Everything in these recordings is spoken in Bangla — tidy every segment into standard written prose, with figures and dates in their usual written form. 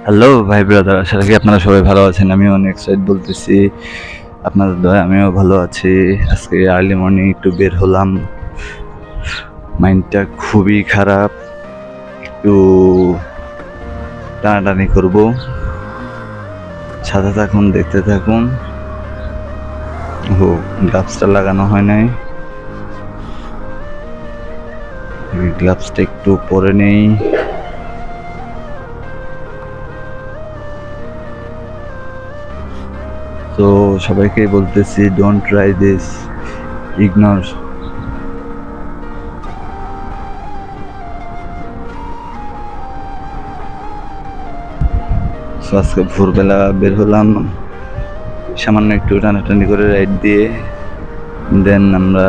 হ্যালো ভাই ব্রাদার, আশা রাখি আপনারা সবাই ভালো আছেন। আমিও অনেক এক্সাইট বলতেছি, আপনাদের দয়া আমিও ভালো আছি। আজকে আর্লি মর্নিং একটু বের হলাম, মাইন্ডটা খুবই খারাপ, একটু টানাটানি করব। সাথে থাকুন, দেখতে থাকুন। ও, গ্লাভসটা লাগানো হয় নাই, গ্লাভসটা একটু পরে নেই। তো সবাইকে বলতেছি, ডোন্ট ট্রাই দিস, ইগনোর। আজকে ভোরবেলা বের হলাম, সামান্য একটু টানাটানি করে রাইড দিয়ে দেন আমরা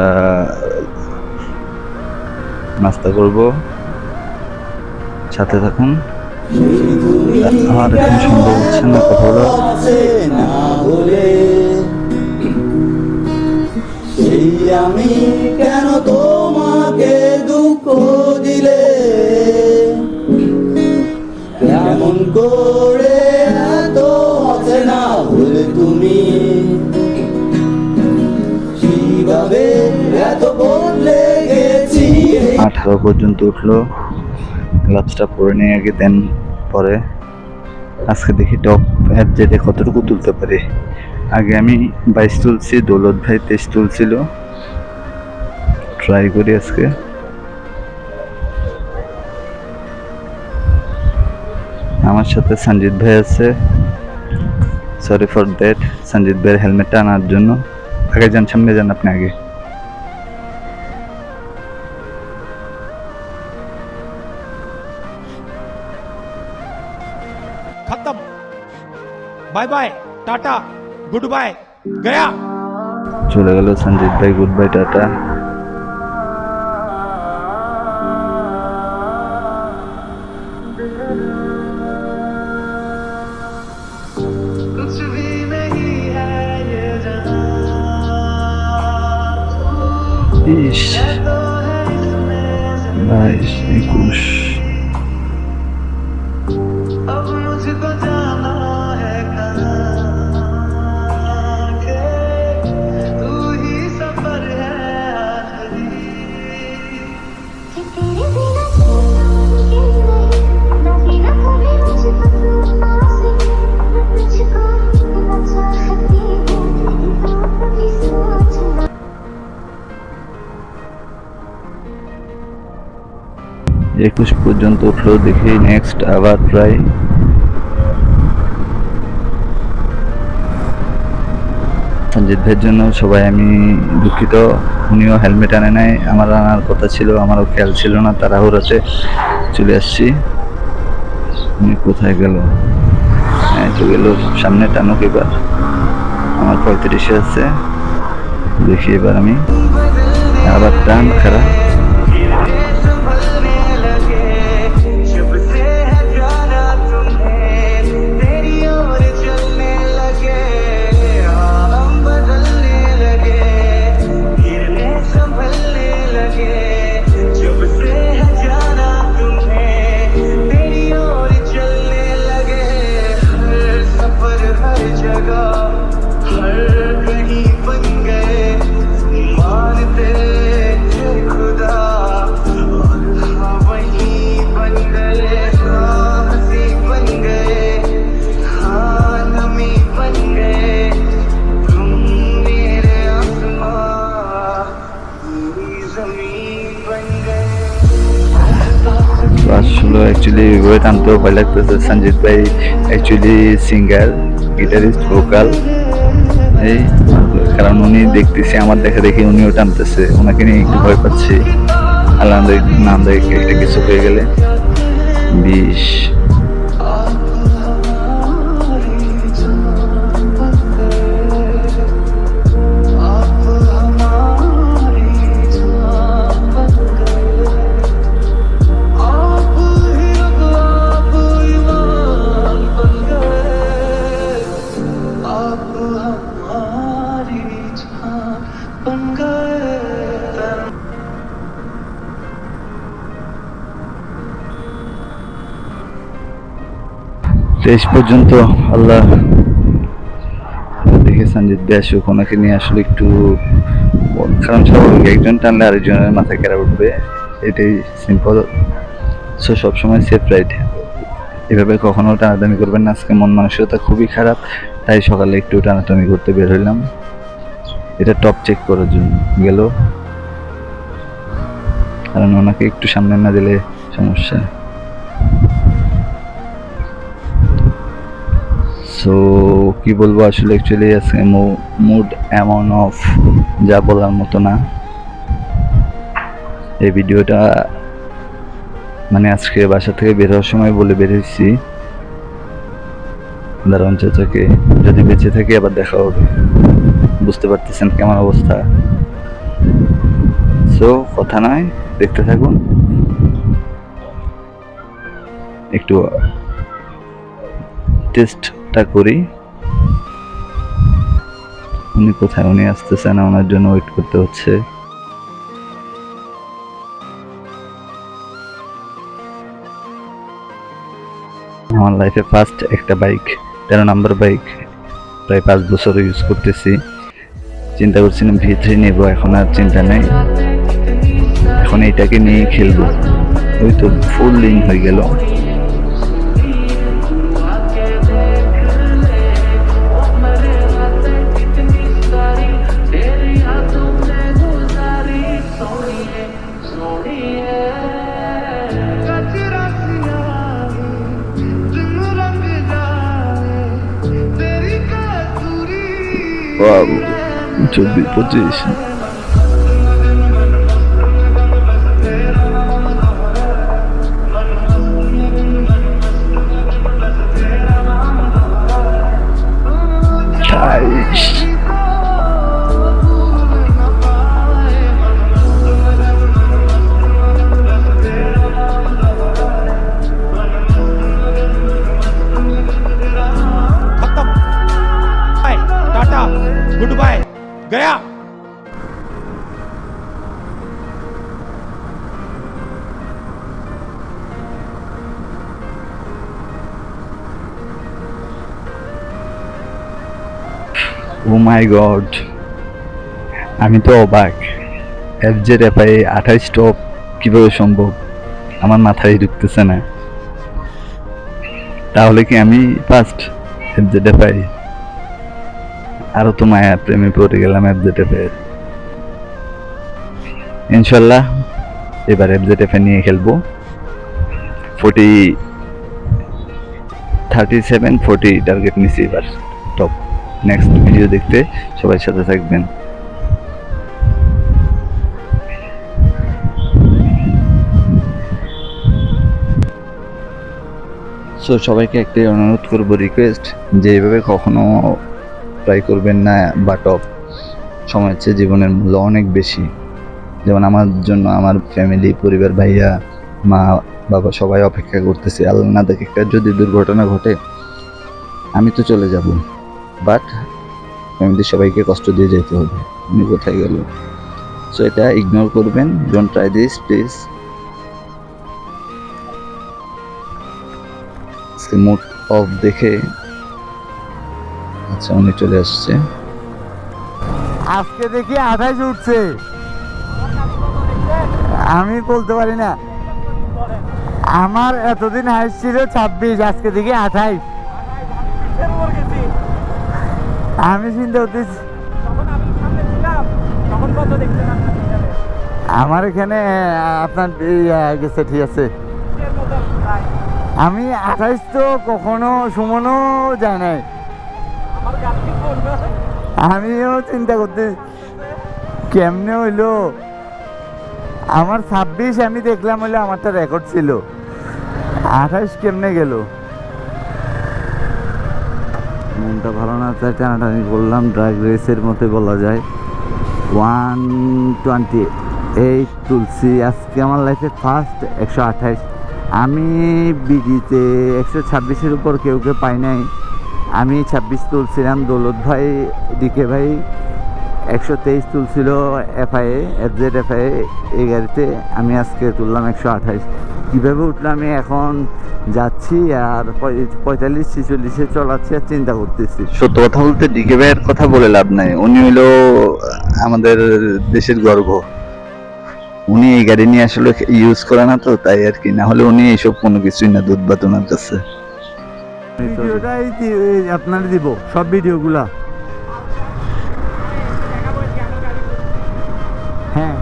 নাস্তা করব। সাথে থাকুন। আর এখন সম্ভব হচ্ছে না কথা বলা। আমি কেন তোমাকে দুঃখ দিলে, কেমন করে এত আছে না বলে তুমি, কিভাবে এত বদলে গেছি। 18 পর্যন্ত উঠলো, গ্লাভসটা পরে নিয়ে আগে দেন পরে। আজকে দেখি টপ অ্যাপ যেতে কতটুকু তুলতে পারি। আগে আমি 22 তুলছি, দৌলত ভাই 23 তুলছিল। ট্রাই করি আজকে। আমার সাথে সঞ্জিত ভাই আছে, সরি ফর দ্যাট। সঞ্জিত ভাইয়ের হেলমেটটা আনার জন্য। আগে যান, সামনে যান আপনি আগে। खत्म, bye bye, tata, goodbye, गया। চলে গেল সঞ্জিত ভাই, গুড বাই, টাটা। ইস, 22, 21। একুশ পর্যন্ত উঠলো, দেখি নেক্সট আবার ট্রাই। সঞ্জিত ভাইয়ের জন্য সবাই আমি দুঃখিত, উনিও হেলমেট আনে নাই, আমার আনার কথা ছিল, আমারও খেয়াল ছিল না, তাড়াহুড়োতে চলে আসছি। উনি কোথায় গেল? হ্যাঁ, তো গেল সামনে। টানুক এবার, আমার 35-এ আছে, দেখি এবার আমি আবার টান খারাপ। আসলে অ্যাকচুয়ালি ওয়েট আনতেও ভয় লাগতেছে। সঞ্জিত ভাই অ্যাকচুয়ালি সিঙ্গার, গিটারিস্ট, ভোকাল, এই কারণ উনি দেখতেছি আমার দেখা দেখি উনিও টানতেছে, ওনাকে নিয়ে একটু ভয় পাচ্ছি। আল্লাহ নাম দেখে একটা কিছু হয়ে গেলে 20। তেইশ পর্যন্ত আল্লাহ দেখে সঞ্জিত ভাই আসুক, ওনাকে নিয়ে আসলে একটু কারণ স্বাভাবিক একজন টানলে আরেকজনের মাথায় কেরা উঠবে, এটাই সিম্পল। সো সবসময় সেফ রাইড, এভাবে কখনো টানাটানি করবেন না। আজকে মন মানসিকতা খুবই খারাপ, তাই সকালে একটু টানাটানি করতে বের হইলাম, এটা টপ চেক করার জন্য গেল, কারণ ওনাকে একটু সামনে না দিলে সমস্যা। সো কি বলবো আসলে, অ্যাকচুয়ালি আজকে মুড এমন অফ যা বলার মতো না। এই ভিডিওটা মানে আজকে বাসা থেকে বের হওয়ার সময় বলে বেরিয়েছি দারোয়ান চাচাকে, যদি বেঁচে থাকি আবার দেখা হবে। বুঝতে পারতেছেন কেমন অবস্থা। সো কথা নয়, দেখতে থাকুন। একটু টেস্টটা করি। উনি কোথায়, উনি আসতেছে না, ওনার জন্য ওয়েট করতে হচ্ছে। আমার লাইফে ফার্স্ট একটা বাইক, 13 নাম্বার বাইক, প্রায় 5 বছর ইউজ করতেছি। চিন্তা করছিলাম V3 নেবো, এখন আর চিন্তা নেই, এখন এইটাকে নিয়ে খেলবো। ওই তো ফুল লিঙ্ক হয়ে গেল। Wow, 24-25 खत्म। बाय टाटा गुड बाय गया। ও মাই গড, আমি তো অবাক। FZFI 28 স্টপ কিভাবে সম্ভব, আমার মাথায় ঢুকতেছে না। তাহলে কি আমি ফার্স্ট FZFI? আরো তো মায়া প্রেমে পড়ে গেলাম FZFI এর। ইনশাল্লাহ এবার FZFI নিয়ে খেলবো। 37-40 টার্গেট নিছি এবার টপ। নেক্সট ভিডিও দেখতে সবাই সাথে থাকবেন। সো সবাইকে একটাই অনুরোধ করবো, রিকোয়েস্ট, যে এইভাবে কখনো ট্রাই করবেন না বা টপ। সময় হচ্ছে জীবনের মূল্য অনেক বেশি। যেমন আমার জন্য আমার ফ্যামিলি, পরিবার, ভাইয়া, মা, বাবা সবাই অপেক্ষা করতেছে। আল্লাহ না দেখে একটা যদি দুর্ঘটনা ঘটে আমি তো চলে যাব, বাট ফ্যামিলির সবাইকে কষ্ট দিয়ে যেতে হবে। উনি কোথায় গেল? সো এটা ইগনোর করবেন, don't try this please. Mood off দেখে, আচ্ছা উনি চলে আসছে। আজকে দেখি 28 উঠছে, আমি বলতে পারি না। আমার এতদিন হাইট ছিল 26, আজকে দেখি 28। আমি চিন্তা করতেছি আমার এখানে আপনার গেছে, ঠিক আছে। আমি 28 তো কখনো সুমনও যায় নাই। আমিও চিন্তা করতে কেমনে হইলো। আমার 26 আমি দেখলাম হইলো আমারটা রেকর্ড ছিল, 28 কেমনে গেল। মনটা ভালো না, তাই টানাটানি করলাম। ড্রাগ রেসের মতো বলা যায়। 128 তুলছি আজকে আমার লাইফে ফার্স্ট 128। আমি বিডিতে 126-এর উপর কেউ পাই নাই। আমি 26 তুলছিলাম, দৌলত ভাই, ডিকে ভাই 123 তুলছিল FZFI এই গাড়িতে। আমি আজকে তুললাম 128। কীভাবে উঠলে আমি এখন যাচ্ছি আর 45-46-এ চলাচ্ছি আর চিন্তা করতেছি। সত্য কথা বলতে ডিকে ভাইয়ের কথা বলে লাভ নাই, উনি হইলো আমাদের দেশের গর্ব। উনি এই গাড়ি নিয়ে আসলে ইউজ করে না তো, তাই আর কি, না হলে উনি এইসব কোনো কিছুই না, দুধ ভাত ওনার কাছে। ভিডিওটাই আপনার দিব সব ভিডিওগুলা। হ্যাঁ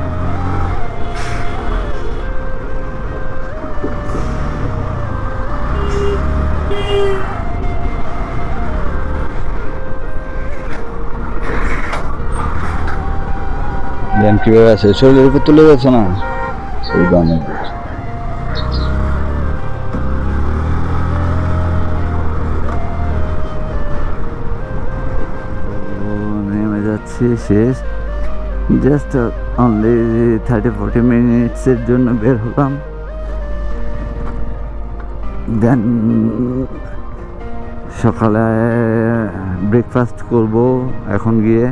জ্ঞান কিভাবে আছে, শরীরের উপর তুলে গেছে না সেই গানে। নেমে যাচ্ছি, শেষ জাস্ট অনলি 30-40 মিনিটসের জন্য বের হলাম। দেন সকালে ব্রেকফাস্ট করব এখন গিয়ে,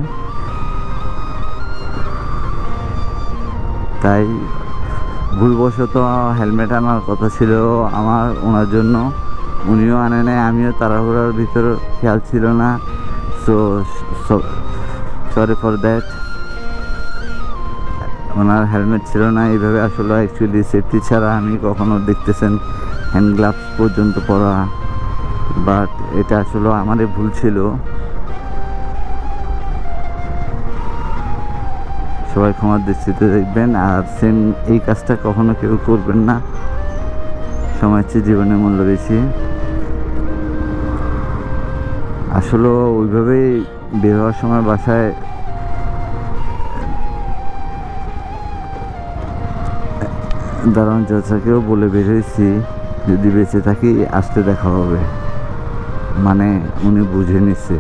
তাই ভুলবশত হেলমেট আনার কথা ছিল আমার ওনার জন্য, উনিও আনে নাই, আমিও তাড়াহুড়ার ভিতর খেয়াল ছিল না, so sorry for that. Owner helmet ছিল না, এইভাবে আসলে অ্যাকচুয়ালি সেফটি ছাড়া আমি কখনো দেখতেছেন হ্যান্ড গ্লাভস পর্যন্ত পরা, বাট এটা আসলে আমারই ভুল ছিল। সবাই ক্ষমার দৃষ্টিতে দেখবেন, আর সেম এই কাজটা কখনো কেউ করবেন না। সময় চেয়ে জীবনের মূল্য বেশি। আসলে ওইভাবেই বের হওয়ার সময় বাসায় দারুণ চাচাকেও বলে বের হয়েছি, যদি বেঁচে থাকি আসতে দেখা হবে, মানে উনি বুঝে নিচ্ছে।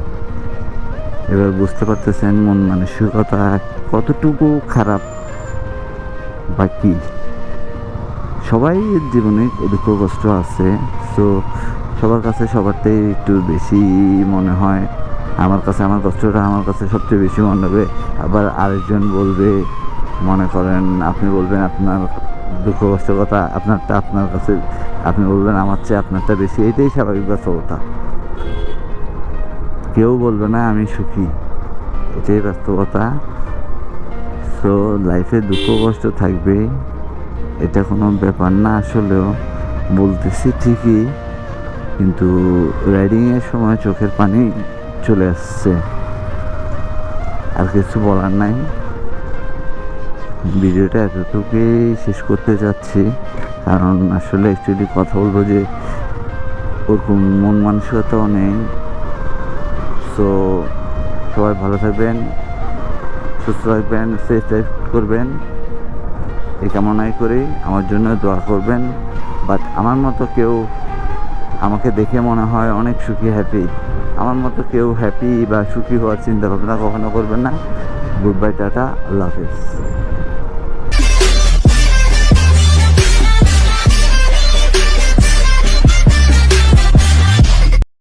এবার বুঝতে পারতেছেন মন মানসিকতা কতটুকু খারাপ বা কি। সবাই জীবনে দুঃখ কষ্ট আছে, সো সবার কাছে সবারটাই একটু বেশি মনে হয়। আমার কাছে আমার কষ্টটা আমার কাছে সবচেয়ে বেশি মনে হবে, আবার আরেকজন বলবে, মনে করেন আপনি বলবেন আপনার দুঃখ কষ্টের কথা, আপনারটা আপনার কাছে, আপনি বলবেন আমার চেয়ে আপনারটা বেশি, এটাই স্বাভাবিক বাস্তবতা। কেউ বলবে না আমি সুখী, এটাই বাস্তবতা। সো লাইফে দুঃখ কষ্ট থাকবেই, এটা কোনো ব্যাপার না। আসলেও বলতেছি ঠিকই, কিন্তু রাইডিংয়ের সময় চোখের পানি চলে আসছে, আর কিছু বলার নাই। ভিডিওটা এতটুকুই শেষ করতে যাচ্ছি, কারণ আসলে অ্যাকচুয়ালি কথা বলবো যে ওরকম মন মানসিকতাও নেই। সো সবাই ভালো থাকবেন, সুস্থ থাকবেন, সেফ লাইফ করবেন, এই কামনাই করি। আমার জন্য দোয়া করবেন। বাট আমার মতো কেউ, আমাকে দেখে মনে হয় অনেক সুখী, হ্যাপি, আমার মতো কেউ হ্যাপি বা সুখী হওয়ার চিন্তা ভাবনা কখনো করবেন না। গুড বাই, টাটা, আল্লাহ হাফিজ।